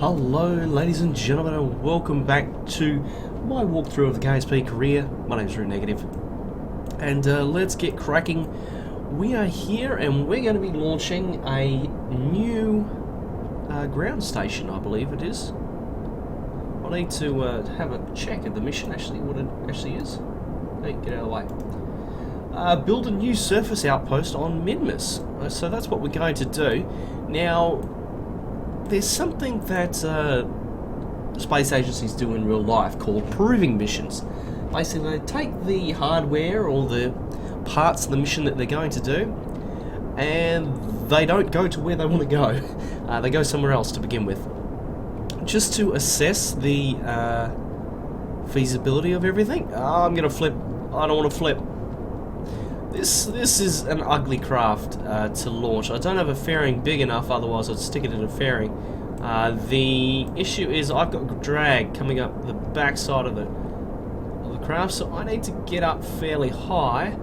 Hello ladies and gentlemen, and welcome back to my walkthrough of the KSP career. My name's Root Negative, and let's get cracking. We are here and we're going to be launching a new ground station, I believe it is. I need to have a check of the mission, actually, what it actually is. Hey, get out of the way. Build a new surface outpost on Minmus. So that's what we're going to do. Now, there's something that space agencies do in real life called proving missions. Basically, they take the hardware or the parts of the mission that they're going to do, and they don't go to where they want to go. They go somewhere else to begin with, just to assess the feasibility of everything. Oh, I'm gonna flip. I don't want to flip. This is an ugly craft to launch. I don't have a fairing big enough, otherwise I'd stick it in a fairing. The issue is I've got drag coming up the backside of the craft, so I need to get up fairly high,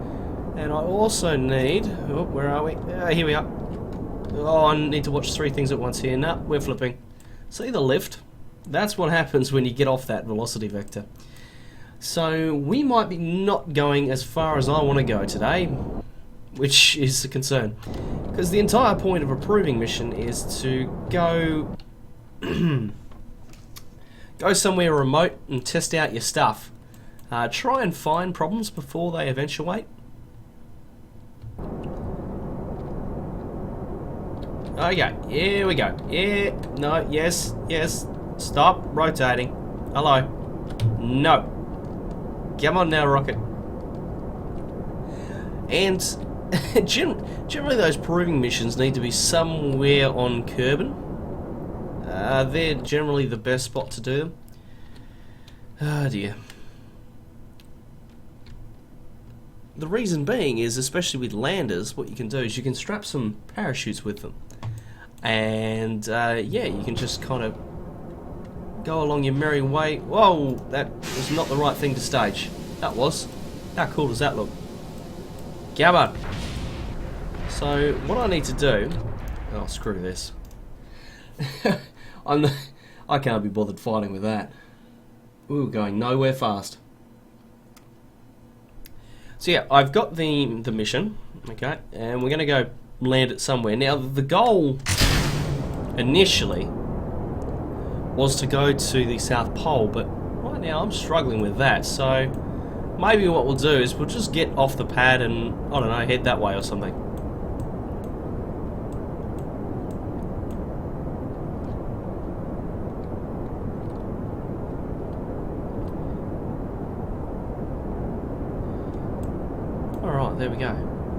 and I also need... Oh, where are we? Here we are. Oh, I need to watch three things at once here. No, we're flipping. See the lift? That's what happens when you get off that velocity vector. So we might be not going as far as I want to go today, which is a concern, because the entire point of a proving mission is to go go somewhere remote and test out your stuff. Try and find problems before they eventuate. Okay, here we go. Yeah, no, yes, yes. Stop rotating. Hello. No. Come on now, rocket. And generally those proving missions need to be somewhere on Kerbal. They're generally the best spot to do them. Oh dear. The reason being is, especially with landers, what you can do is you can strap some parachutes with them. And yeah, you can just kind of go along your merry way. Whoa, that was not the right thing to stage. That was. How cool does that look? Come on. So what I need to do... Oh, screw this. I can't be bothered fighting with that. Ooh, going nowhere fast. So yeah, I've got the mission, okay, and we're going to go land it somewhere. Now, the goal initially was to go to the South Pole, but right now I'm struggling with that, so maybe what we'll do is we'll just get off the pad and, I don't know, head that way or something. Alright, there we go.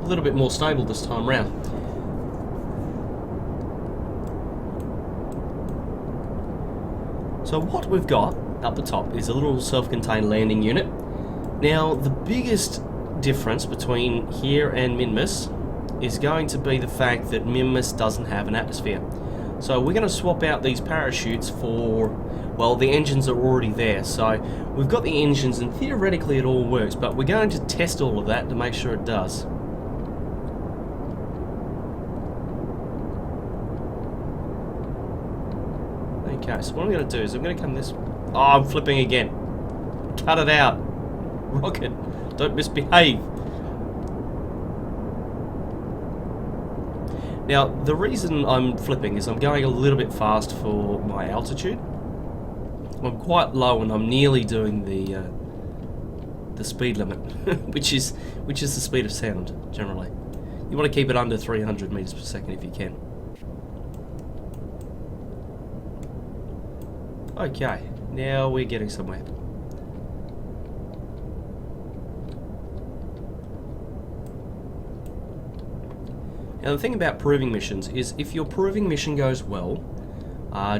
A little bit more stable this time round. So what we've got up the top is a little self-contained landing unit. Now, the biggest difference between here and Minmus is going to be the fact that Minmus doesn't have an atmosphere. So we're going to swap out these parachutes for, well, the engines are already there. So we've got the engines and theoretically it all works, but we're going to test all of that to make sure it does. Okay, so what I'm going to do is I'm going to come this... Oh, I'm flipping again. Cut it out. Rocket, don't misbehave. Now, the reason I'm flipping is I'm going a little bit fast for my altitude. I'm quite low and I'm nearly doing the speed limit, which is the speed of sound, generally. You want to keep it under 300 meters per second if you can. Okay, now we're getting somewhere. Now the thing about proving missions is if your proving mission goes well,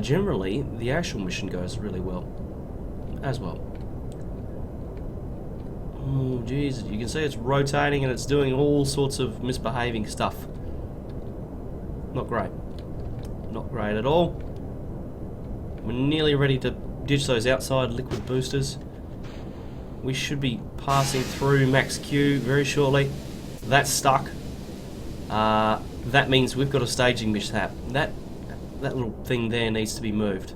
generally the actual mission goes really well as well. Oh jeez, you can see it's rotating and it's doing all sorts of misbehaving stuff. Not great. Not great at all. We're nearly ready to ditch those outside liquid boosters. We should be passing through max Q very shortly. That's stuck. That means we've got a staging mishap. That little thing there needs to be moved.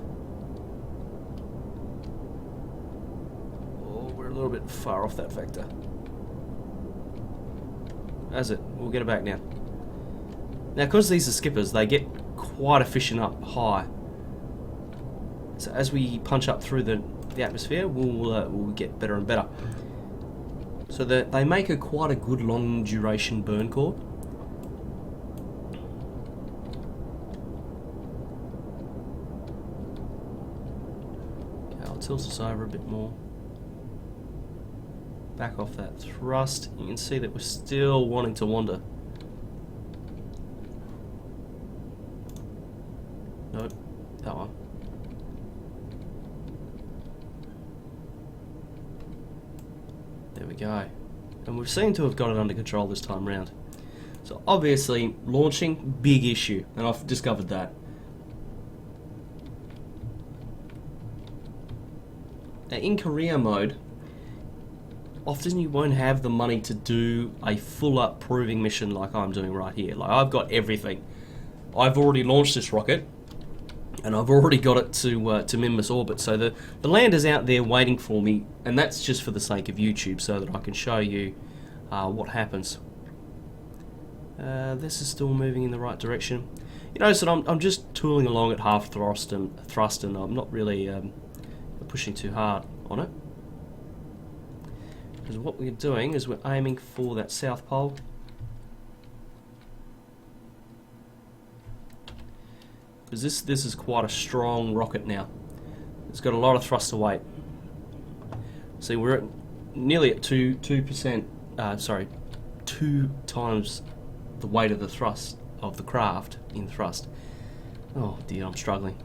little bit far off that vector. That's it. We'll get it back now. Now, because these are skippers, they get quite efficient up high. So as we punch up through the atmosphere, we'll get better and better. So they make quite a good long duration burn core. Okay, I'll tilt this over a bit more. Back off that thrust. You can see that we're still wanting to wander. Nope, that one. There we go. And we seem to have got it under control this time round. So obviously, launching, big issue, and I've discovered that. Now in career mode, often you won't have the money to do a full up proving mission like I'm doing right here. Like, I've got everything. I've already launched this rocket, and I've already got it to Minmus orbit. So the lander's out there waiting for me, and that's just for the sake of YouTube, so that I can show you what happens. This is still moving in the right direction. You notice that I'm just tooling along at half thrust, and I'm not really pushing too hard on it. Because what we're doing is we're aiming for that south pole. Because this is quite a strong rocket now. It's got a lot of thrust to weight. See, we're nearly at 2 times the weight of the thrust of the craft in thrust. Oh dear, I'm struggling.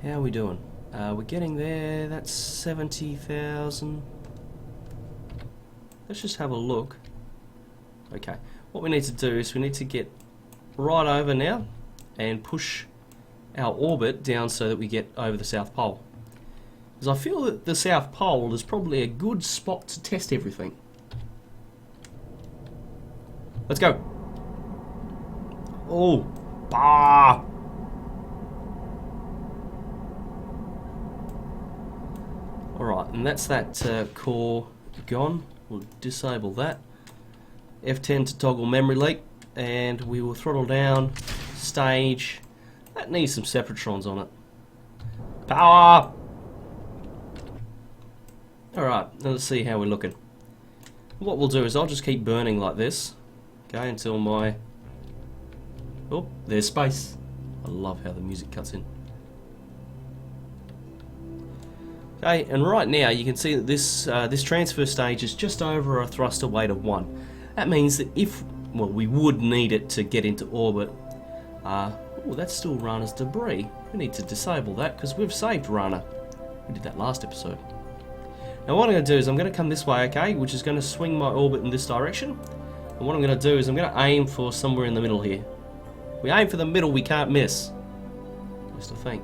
How are we doing? We're getting there. That's 70,000. Let's just have a look. Okay, what we need to do is we need to get right over now and push our orbit down so that we get over the South Pole. Because I feel that the South Pole is probably a good spot to test everything. Let's go. Oh, bah! Alright, and that's that core gone. We'll disable that. F10 to toggle memory leak, and we will throttle down. Stage. That needs some separatrons on it. Power! Alright, now let's see how we're looking. What we'll do is I'll just keep burning like this. Okay, until my... Oh, there's space. I love how the music cuts in. Okay, and right now you can see that this transfer stage is just over a thruster weight of 1. That means that if, well, we would need it to get into orbit. Oh, that's still Rana's debris. We need to disable that because we've saved Rana. We did that last episode. Now what I'm going to do is I'm going to come this way, okay, which is going to swing my orbit in this direction. And what I'm going to do is I'm going to aim for somewhere in the middle here. We aim for the middle, we can't miss. At least I think.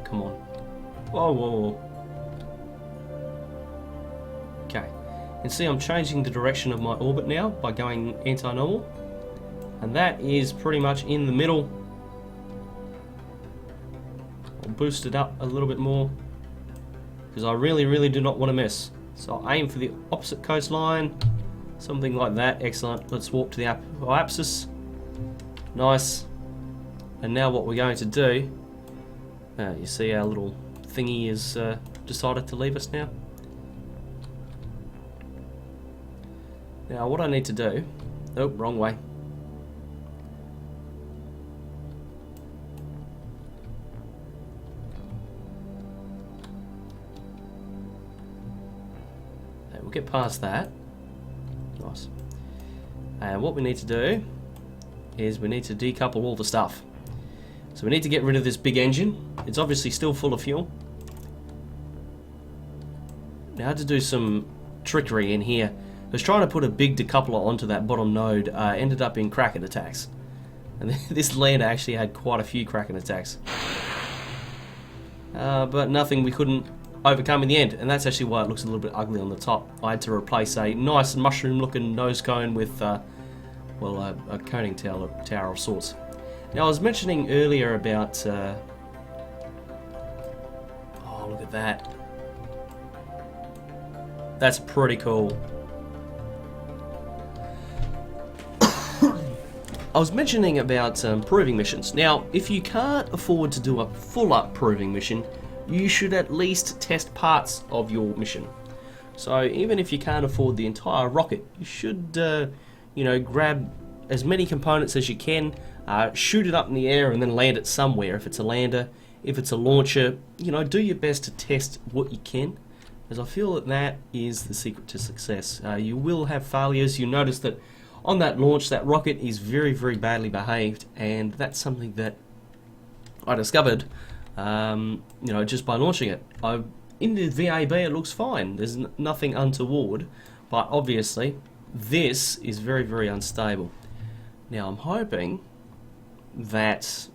Come on. Whoa, whoa, whoa. Okay. And see, I'm changing the direction of my orbit now by going anti-normal. And that is pretty much in the middle. I'll boost it up a little bit more. Because I really, really do not want to miss. So I'll aim for the opposite coastline. Something like that. Excellent. Let's walk to the apsis. Nice. And now what we're going to do... you see our little thingy has decided to leave us now. Now what I need to do... Oh, wrong way. Okay, we'll get past that. Nice. And what we need to do is we need to decouple all the stuff. So we need to get rid of this big engine. It's obviously still full of fuel. Now I had to do some trickery in here. I was trying to put a big decoupler onto that bottom node. Ended up in Kraken attacks. And this lander actually had quite a few Kraken attacks. But nothing we couldn't overcome in the end, and that's actually why it looks a little bit ugly on the top. I had to replace a nice mushroom-looking nose cone with, well, a coning tower of sorts. Now, I was mentioning earlier about... oh, look at that. That's pretty cool. I was mentioning about proving missions. Now, if you can't afford to do a full-up proving mission, you should at least test parts of your mission. So even if you can't afford the entire rocket, you should, you know, grab as many components as you can, shoot it up in the air and then land it somewhere. If it's a lander, if it's a launcher, you know, do your best to test what you can, as I feel that that is the secret to success. You will have failures. You notice that on that launch, that rocket is very, very badly behaved, and that's something that I discovered, you know, just by launching it. In the VAB, it looks fine. There's nothing untoward, but obviously, this is very, very unstable. Now, I'm hoping that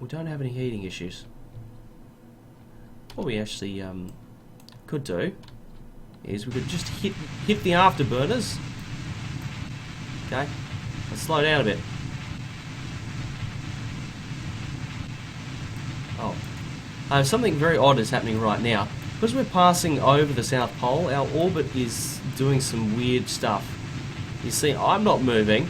we don't have any heating issues. What we actually could do is we could just hit the afterburners. Okay, let's slow down a bit. Oh, something very odd is happening right now. Because we're passing over the South Pole, our orbit is doing some weird stuff. You see, I'm not moving.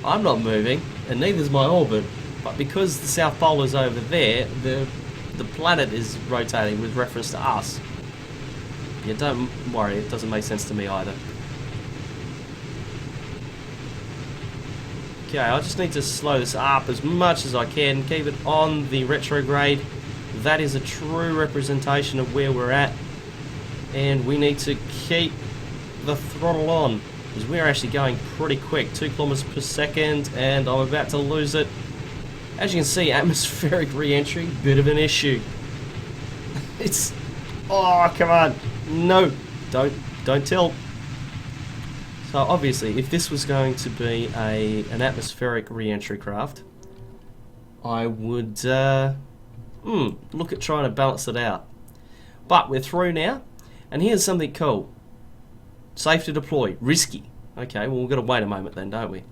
I'm not moving, and neither is my orbit. But because the South Pole is over there, the planet is rotating with reference to us. Yeah, don't worry, it doesn't make sense to me either. Okay, I just need to slow this up as much as I can, keep it on the retrograde. That is a true representation of where we're at, and we need to keep the throttle on, because we're actually going pretty quick, 2 kilometers per second, and I'm about to lose it. As you can see, atmospheric re-entry, bit of an issue. It's... oh, come on. No, don't tilt. So obviously, if this was going to be an atmospheric re-entry craft, I would look at trying to balance it out. But we're through now, and here's something cool. Safe to deploy, risky. Okay, well we've got to wait a moment then, don't we?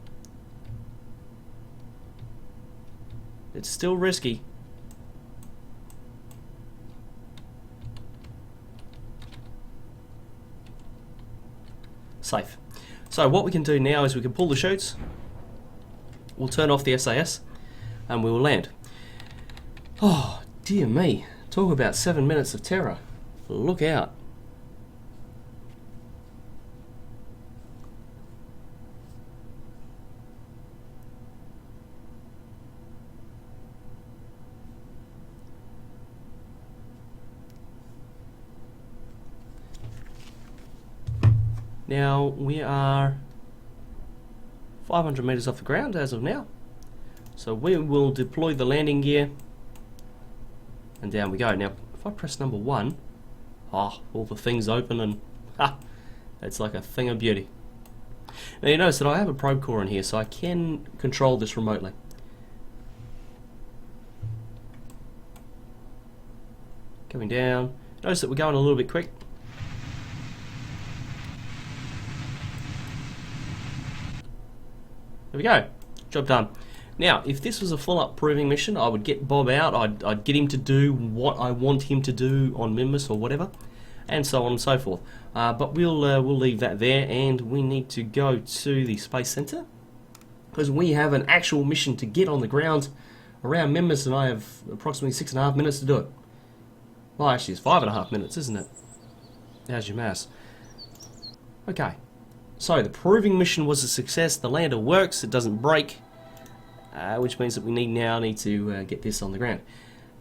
It's still risky. Safe. So what we can do now is we can pull the chutes, we'll turn off the SAS, and we will land. Oh, dear me. Talk about 7 minutes of terror. Look out. Now we are 500 meters off the ground as of now, so we will deploy the landing gear, and down we go. Now if I press number 1, all the things open, and it's like a thing of beauty. Now you notice that I have a probe core in here, so I can control this remotely. Coming down. Notice that we're going a little bit quick. There we go. Job done. Now, if this was a full-up proving mission, I would get Bob out. I'd get him to do what I want him to do on Minmus or whatever, and so on and so forth. But we'll leave that there, and we need to go to the Space Center, because we have an actual mission to get on the ground around Minmus, and I have approximately 6.5 minutes to do it. Well, actually, it's 5.5 minutes, isn't it? How's your maths? Okay. So the proving mission was a success. The lander works, it doesn't break, which means that we need to get this on the ground.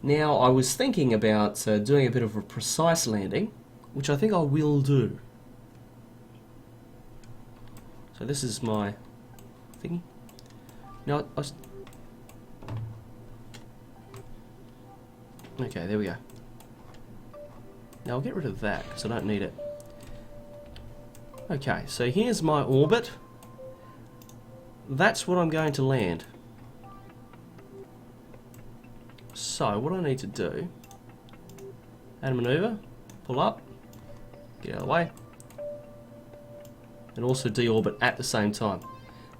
Now I was thinking about doing a bit of a precise landing, which I think I will do. So this is my thingy. Now okay, there we go. Now I'll get rid of that because I don't need it. Okay, so here's my orbit. That's what I'm going to land. So what I need to do and maneuver, pull up, get out of the way, and also deorbit at the same time.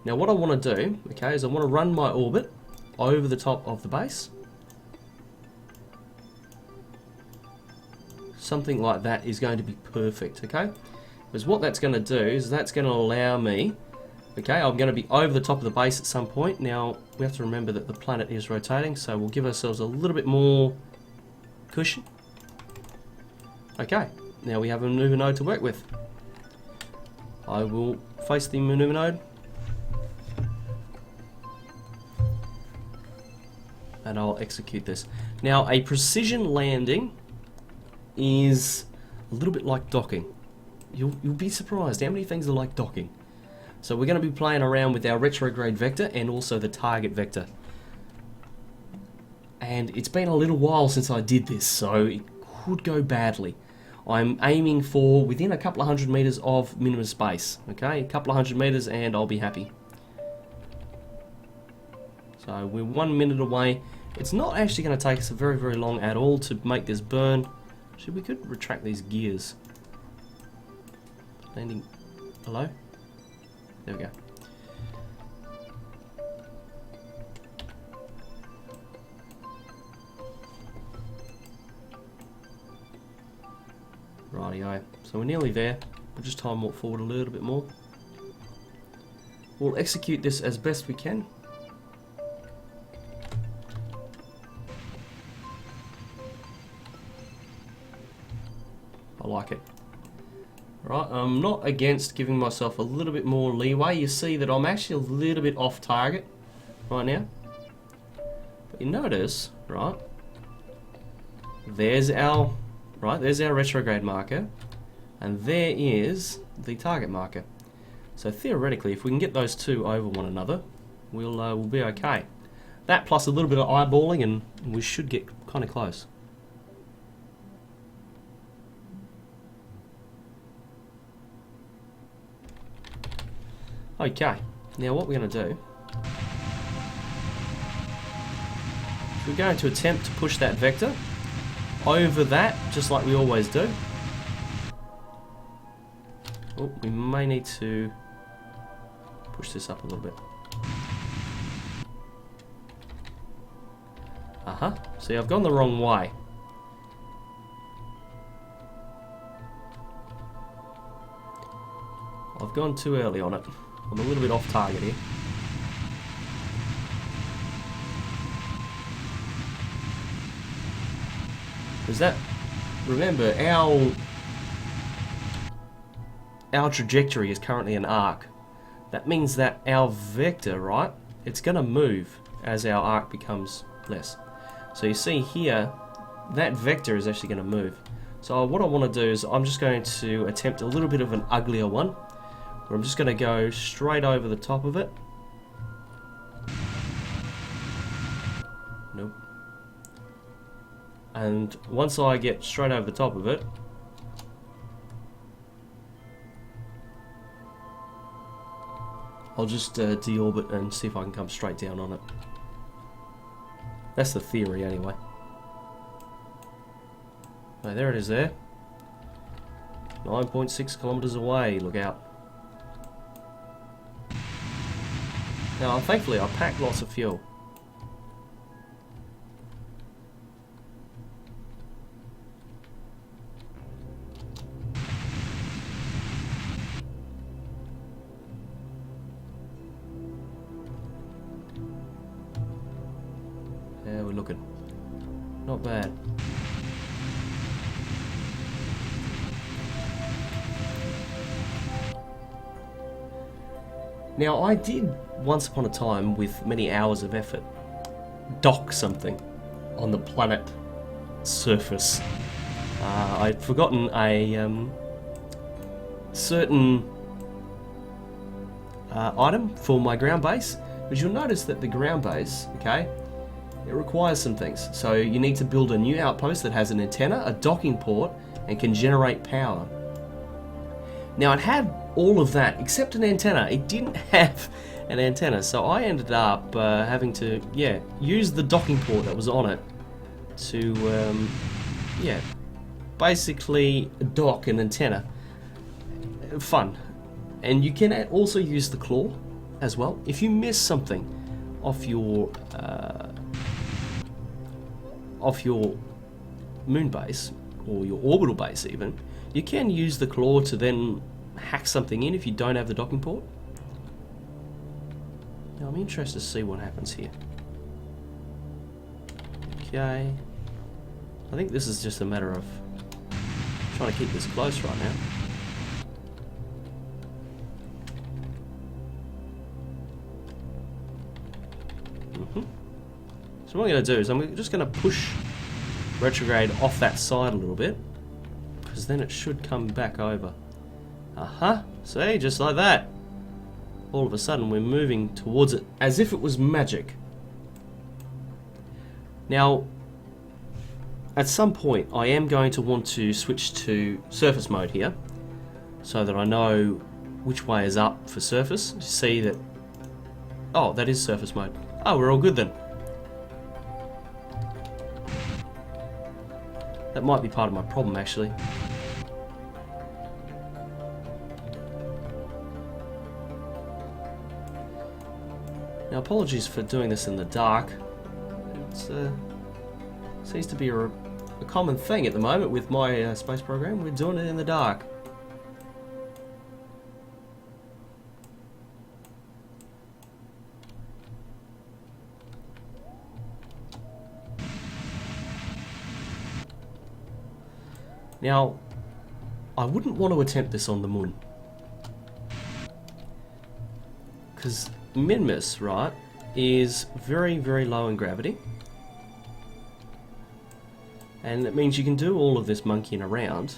Now what I want to do, okay, is I want to run my orbit over the top of the base. Something like that is going to be perfect, okay? Because what that's going to do is that's going to allow me, okay, I'm going to be over the top of the base at some point. Now, we have to remember that the planet is rotating, so we'll give ourselves a little bit more cushion. Okay, now we have a maneuver node to work with. I will face the maneuver node. And I'll execute this. Now, a precision landing is a little bit like docking. You'll be surprised how many things are like docking. So we're going to be playing around with our retrograde vector and also the target vector. And it's been a little while since I did this, so it could go badly. I'm aiming for within a couple of 100 meters of minimum space. Okay, a couple of 100 meters and I'll be happy. So we're 1 minute away. It's not actually going to take us very, very long at all to make this burn. Actually, we could retract these gears. Landing. Hello? There we go. Rightio. So we're nearly there. We'll just time walk forward a little bit more. We'll execute this as best we can. I like it. Right, I'm not against giving myself a little bit more leeway. You see that I'm actually a little bit off target right now. But you notice, right, there's our retrograde marker, and there is the target marker. So theoretically, if we can get those two over one another, we'll be okay. That plus a little bit of eyeballing, and we should get kind of close. Okay, now what we're going to do, we're going to attempt to push that vector over that, just like we always do. Oh, we may need to push this up a little bit. See, I've gone the wrong way. I've gone too early on it. I'm a little bit off target here. Is that... Remember, our trajectory is currently an arc. That means that our vector, right, it's going to move as our arc becomes less. So you see here, that vector is actually going to move. So what I want to do is I'm just going to attempt a little bit of an uglier one, where I'm just going to go straight over the top of it. Nope. And once I get straight over the top of it, I'll just deorbit and see if I can come straight down on it. That's the theory anyway. Oh, there it is there. 9.6 kilometers away, look out. Now, thankfully, I packed lots of fuel. Yeah, we're looking. Not bad. Now, I did, once upon a time, with many hours of effort, dock something on the planet surface. I'd forgotten a certain item for my ground base, but you'll notice that the ground base, okay, it requires some things. So you need to build a new outpost that has an antenna, a docking port, and can generate power. Now, it had all of that except an antenna. It didn't have an antenna, so I ended up having to, use the docking port that was on it to, basically dock an antenna. Fun. And you can also use the claw as well. If you miss something off your moon base, or your orbital base even, you can use the claw to then hack something in if you don't have the docking port. Now I'm interested to see what happens here. Okay. I think this is just a matter of trying to keep this close right now. So what I'm going to do is I'm just going to push retrograde off that side a little bit, because then it should come back over. See, just like that. All of a sudden we're moving towards it as if it was magic. Now, at some point I am going to want to switch to surface mode here, so that I know which way is up for surface. See that, oh, that is surface mode. Oh, we're all good then. That might be part of my problem, actually. Now, apologies for doing this in the dark. It seems to be a common thing at the moment with my space program. We're doing it in the dark. Now, I wouldn't want to attempt this on the moon, because Minmus, right, is very, very low in gravity, and it means you can do all of this monkeying around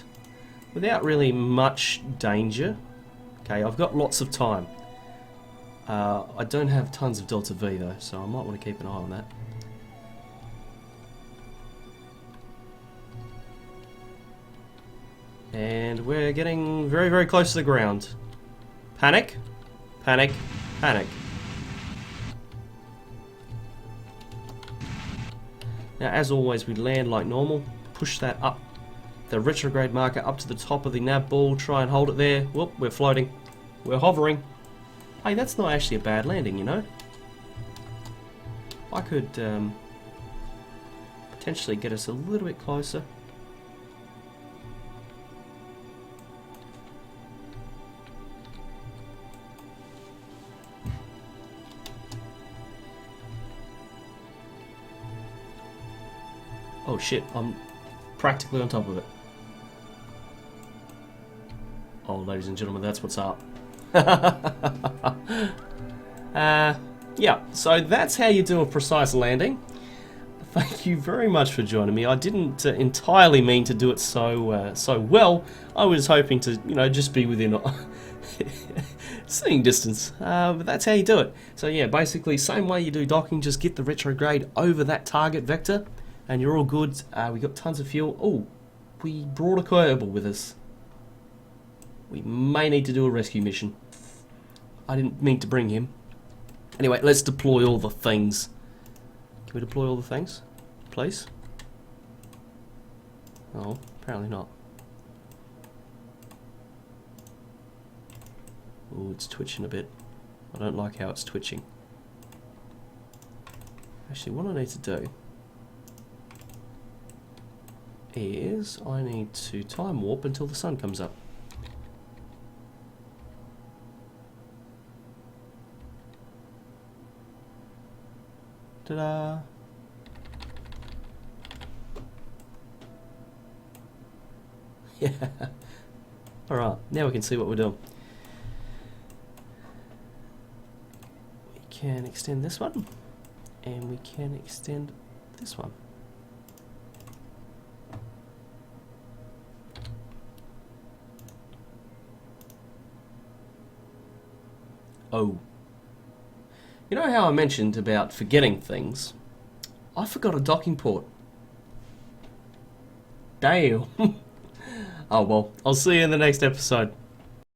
without really much danger. Okay, I've got lots of time. I don't have tons of Delta V though, so I might want to keep an eye on that. And we're getting very, very close to the ground. Panic, panic, panic. Now, as always, we land like normal. Push that up, the retrograde marker up to the top of the nav ball. Try and hold it there. Whoop, we're floating. We're hovering. Hey, that's not actually a bad landing, you know. I could potentially get us a little bit closer. Oh shit, I'm practically on top of it. Oh, ladies and gentlemen, that's what's up. Yeah, so that's how you do a precise landing. Thank you very much for joining me. I didn't entirely mean to do it so well. I was hoping to, you know, just be within seeing distance. But that's how you do it. So yeah, basically, same way you do docking, just get the retrograde over that target vector, and you're all good. We got tons of fuel. Oh, we brought a Kerbal with us. We may need to do a rescue mission. I didn't mean to bring him. Anyway, let's deploy all the things. Can we deploy all the things, please? Oh, apparently not. Oh, it's twitching a bit. I don't like how it's twitching. Actually, what I need to do is I need to time warp until the sun comes up. Ta-da! Yeah. Alright, now we can see what we're doing. We can extend this one, and we can extend this one. Oh. You know how I mentioned about forgetting things? I forgot a docking port. Damn. Oh well, I'll see you in the next episode.